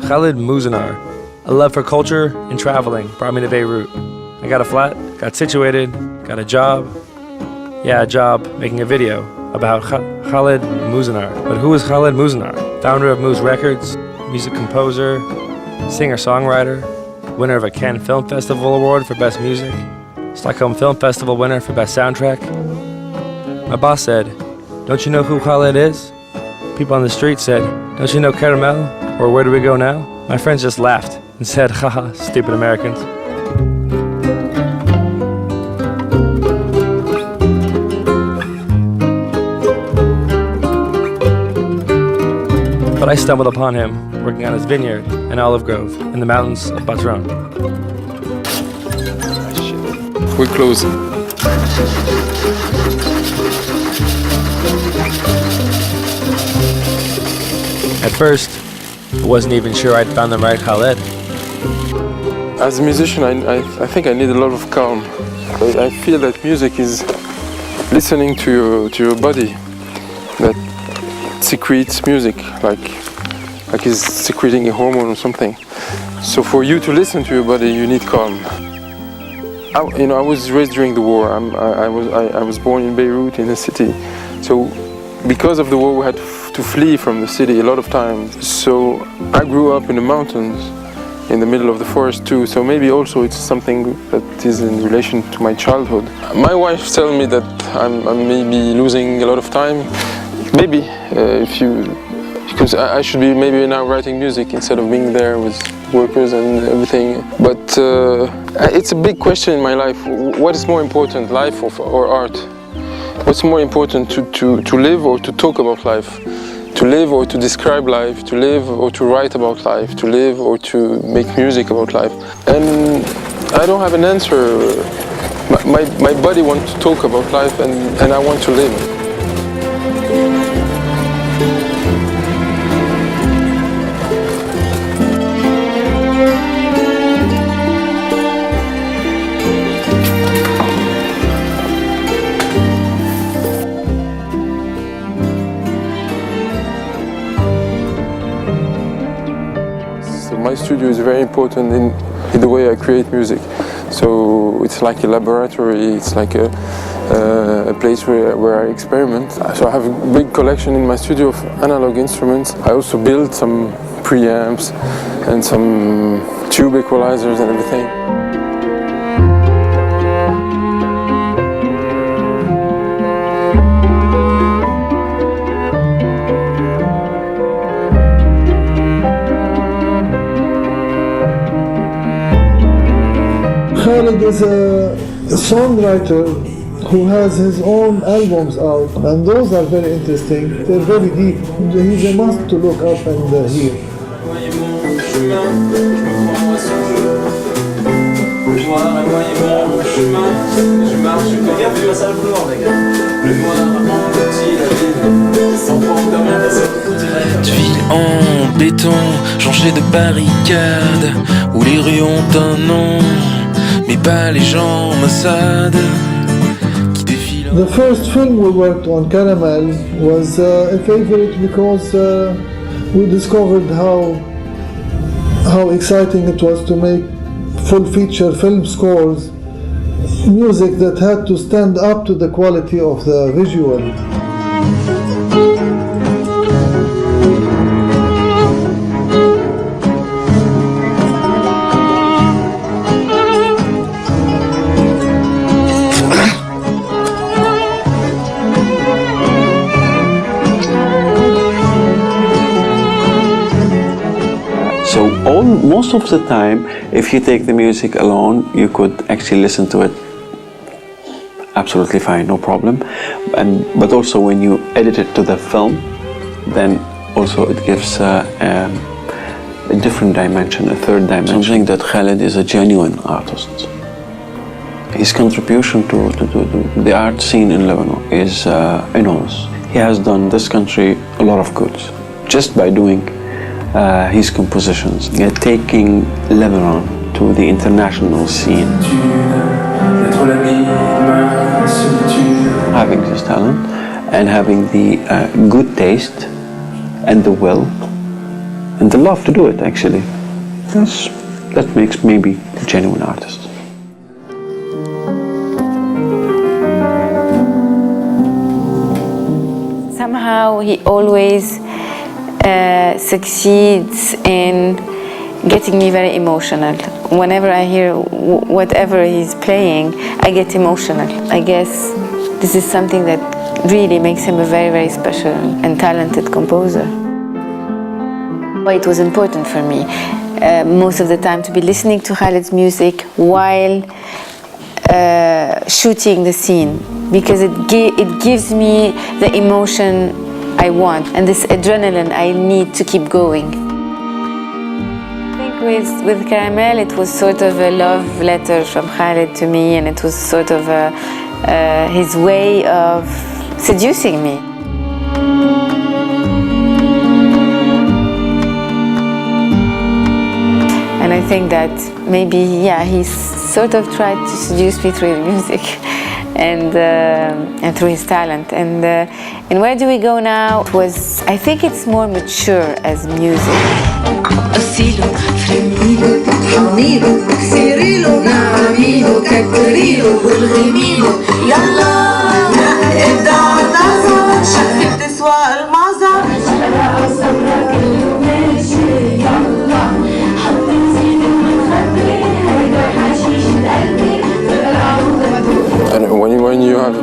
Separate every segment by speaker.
Speaker 1: Khaled Mouzanar. A love for culture and traveling brought me to Beirut. I got a flat, got situated, got a job. Yeah, a job making a video about Khaled Mouzanar. But who is Khaled Mouzanar? Founder of Moose Records, music composer, singer-songwriter, winner of a Cannes Film Festival Award for Best Music, Stockholm Film Festival winner for Best Soundtrack. My boss said, "Don't you know who Khaled is?" People on the street said, "Don't you know Caramel?" Or "Where do we go now?" My friends just laughed and said, "Haha, stupid Americans." But I stumbled upon him working on his vineyard in Olive Grove in the mountains of Batron.
Speaker 2: We're closing.
Speaker 1: At first, I wasn't even sure I'd found the right Khaled.
Speaker 2: As a musician, I think I need a lot of calm. I feel that music is listening to your body, that secretes music, like it's secreting a hormone or something. So for you to listen to your body, you need calm. I was raised during the war. I was born in Beirut, in the city. So because of the war, we had to flee from the city a lot of times. So I grew up in the mountains, in the middle of the forest too. So maybe also it's something that is in relation to my childhood. My wife tells me that I'm maybe losing a lot of time. Maybe because I should be maybe now writing music instead of being there with workers and everything. But it's a big question in my life. What is more important, life or art? What's more important, to live or to talk about life? To live or to describe life? To live or to write about life? To live or to make music about life? And I don't have an answer. My body wants to talk about life and I want to live. My studio is very important in the way I create music. So it's like a laboratory, it's like a place where I experiment. So I have a big collection in my studio of analog instruments. I also build some preamps and some tube equalizers and everything.
Speaker 3: Khaled is a songwriter who has his own albums out, and those are very interesting. They're very deep. He's a must to look up and hear.
Speaker 4: De ville en béton, changer de barricade, où les rues ont un nom, mais pas les gens maussades qui défilent.
Speaker 3: The first film we worked on, Caramel, was a favorite because we discovered how exciting it was to make full feature film scores, music that had to stand up to the quality of the visual.
Speaker 5: Most of the time, if you take the music alone, you could actually listen to it absolutely fine, no problem. But also when you edit it to the film, then also it gives a different dimension, a third dimension. Something that Khaled is a genuine artist. His contribution to the art scene in Lebanon is enormous. He has done this country a lot of good just by doing his compositions, taking Lebanon to the international scene. Having this talent and having the good taste and the will and the love to do it, actually. That makes maybe a genuine artist.
Speaker 6: Somehow he always succeeds in getting me very emotional. Whenever I hear whatever he's playing, I get emotional. I guess this is something that really makes him a very, very special and talented composer. It was important for me most of the time to be listening to Khaled's music while shooting the scene, because it gives me the emotion I want and this adrenaline I need to keep going. I think with Caramel it was sort of a love letter from Khaled to me, and it was sort of his way of seducing me. And I think that maybe, yeah, he sort of tried to seduce me through the music and through his talent. And Where Do We Go Now? I think it's more mature as music.
Speaker 2: And when you have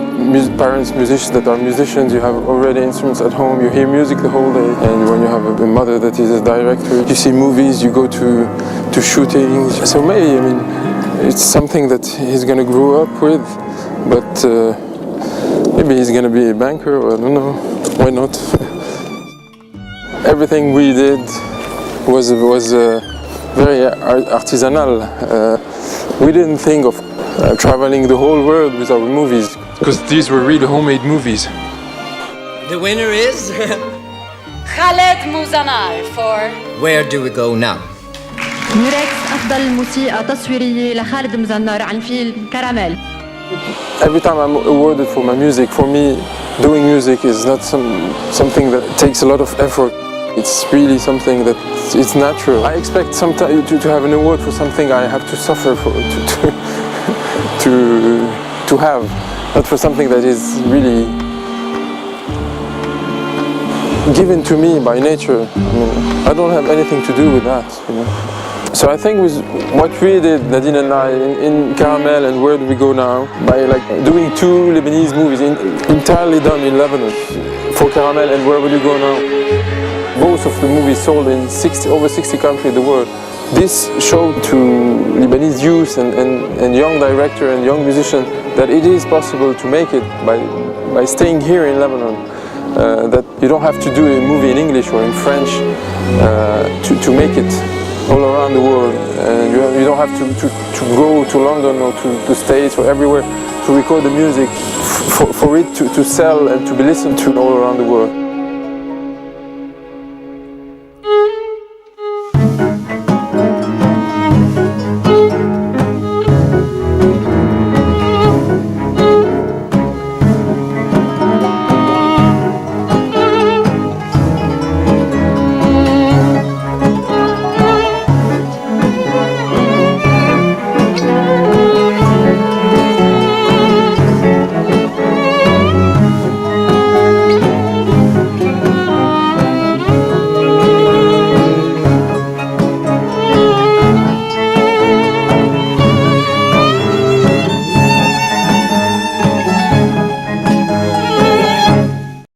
Speaker 2: parents, musicians that are musicians, you have already instruments at home, you hear music the whole day. And when you have a mother that is a director, you see movies, you go to shootings. So maybe, I mean, it's something that he's going to grow up with, but maybe he's going to be a banker, or I don't know, why not? Everything we did was very artisanal. We didn't think of traveling the whole world with our movies, because these were really homemade movies.
Speaker 7: The winner is
Speaker 8: Khaled Mouzanar for
Speaker 7: Where Do We Go Now?
Speaker 9: ميركس أفضل موسيقى تصويرية لخالد مزنار عن فيلم كراميل.
Speaker 2: Every time I'm awarded for my music, for me, doing music is not something that takes a lot of effort. It's really something that it's natural. I expect sometimes to have an award for something I have to suffer for, to have, not for something that is really given to me by nature. I mean, I don't have anything to do with that, you know. So I think with what we did, Nadine and I, in Caramel and Where Do We Go Now, by like doing two Lebanese movies entirely done in Lebanon, for Caramel and Where Will You Go Now, both of the movies sold in over 60 countries in the world. This showed to Lebanese youth and young director and young musicians that it is possible to make it by staying here in Lebanon. That you don't have to do a movie in English or in French to make it all around the world. You don't have to go to London or to the States or everywhere to record the music for it to sell and to be listened to all around the world.